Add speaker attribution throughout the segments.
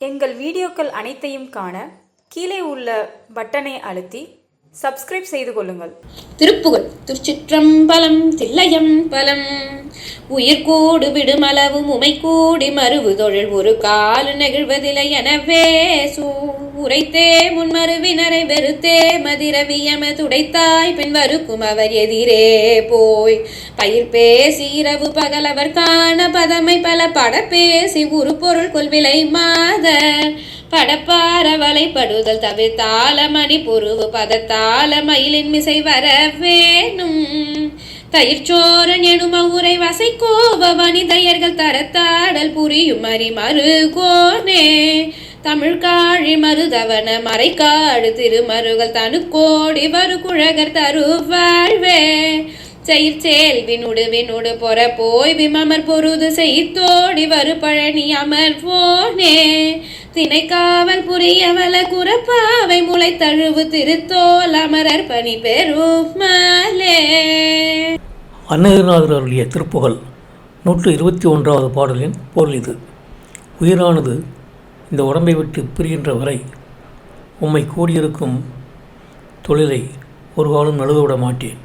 Speaker 1: எங்கள் வீடியோக்கள் அனைத்தையும் காண கீழே உள்ள பட்டனை அழுத்தி சப்ஸ்கிரைப் செய்து கொள்ளுங்கள்.
Speaker 2: திருப்புகழ். திருச்சிற்றம்பலம் தில்லையம் பலம் உயிர் கூடு விடுமளவும் உமை கூடி மறுவு தொழில் ஒரு காலு நெகிழ்வதில்லை எனவே உரைத்தே முன்மருவினரை வெறுத்தே மதிரவியம துடைத்தாய் பின் வருக்கும் அவர் எதிரே போய் பயிர் பேசி இரவு பகல் அவர் காண பதமை பல பட பேசி உரு பொருள் கொள்விலை மாதர் படப்பார வலைப்படுதல் தவிர்த்தால மணி பொருவு பதத்தால மயிலின் மிசை வர வேணும் தயிர்ச்சோரன் எனும உரை வசை கோவ வனிதையர்கள் தரத்தாடல் புரியும் மறி மறுகோனே தமிழ் காழி மருதவன மறைக்காடு திருமருகள் தனுக்கோடி வரு குழகர் தருவாழ்வே வினுடு பொற போய் விமமர் பொருது செய்தோடி வரு பழனி அமர்வோனே திணைக்காவல் புரியவல குறப்பாவை முளை தழுவு திருத்தோல் அமரர் பணி பெருமாளே.
Speaker 3: அன்னகிரிநாதர் அருளிய திருப்புகழ் 121வது பாடலின் பொருள் இது. உயிரானது இந்த உடம்பை விட்டு பிரிகின்ற வரை உம்மை கூடியிருக்கும் தொழிலை ஒரு காலம் நழுவவிட மாட்டேன்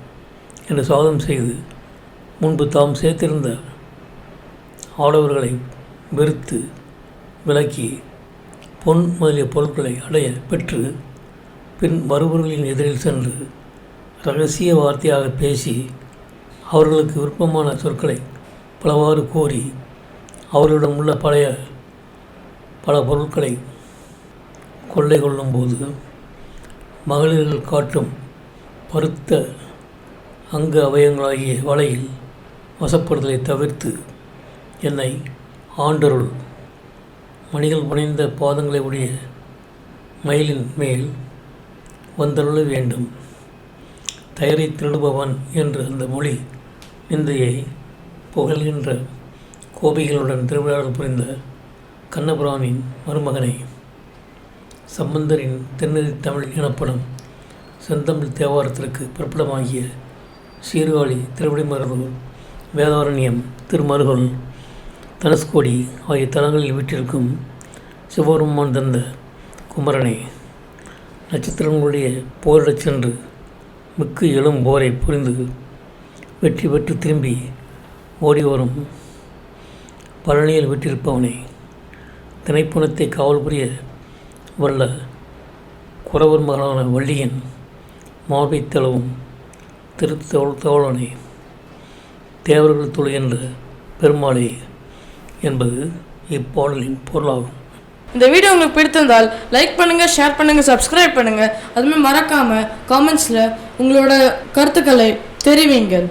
Speaker 3: என்று சாதம் செய்து முன்பு தாம் சேர்த்திருந்த ஆடவர்களை வெறுத்து விலக்கி பொன் முதலிய பொருட்களை அடைய பெற்று பின் வருபவர்களின் எதிரில் சென்று இரகசிய வார்த்தையாக பேசி அவர்களுக்கு விருப்பமான சொற்களை பலவாறு கோரி அவர்களிடம் உள்ள பல பொருட்களை கொள்ளை கொள்ளும்போது மகளிர்கள் காட்டும் பருத்த அங்க அவயங்களாகிய வலையில் வசப்படுதலை தவிர்த்து என்னை ஆண்டருள் மணிகள் புனைந்த பாதங்களை உடைய மயிலின் மேல் வந்தருள வேண்டும். தயரை திருடுபவன் என்று அந்த மொழி நிந்தையை புகழ்கின்ற கோபிகளுடன் திருவிழாவில் புரிந்த கண்ணபுரானின் மருமகனை சம்பந்தரின் தென்னறி தமிழ் எனப்படும் செந்தமிழ் தேவாரத்திற்கு பிறப்பிடமாகிய சீர்காழி திருவிடைமருதூர் வேதாரண்யம் திருமருகல் தனுஷ்கோடி ஆகிய தலங்களில் வீட்டிற்கும் சிவபெருமான் தந்த குமரனை நட்சத்திரங்களுடைய போரிடச் சென்று மிக்கு எழும் போரை புரிந்து வெற்றி பெற்று திரும்பி ஓடி வரும் பழனியில் விட்டிருப்பவனை திணைப்புணத்தை காவல் புரிய வல்ல குறவர் மகளான வள்ளியின் மார்பை தளவும் திருத்தோழனை தேவர்கள் துளைகின்ற பெருமாளே என்பது இப்பாடலின் பொருளாகும்.
Speaker 4: இந்த வீடியோ உங்களுக்கு பிடித்திருந்தால் லைக் பண்ணுங்கள், ஷேர் பண்ணுங்கள், சப்ஸ்கிரைப் பண்ணுங்கள். அதுமாதிரி மறக்காமல் காமெண்ட்ஸில் உங்களோட கருத்துக்களை தெரிவிங்கள்.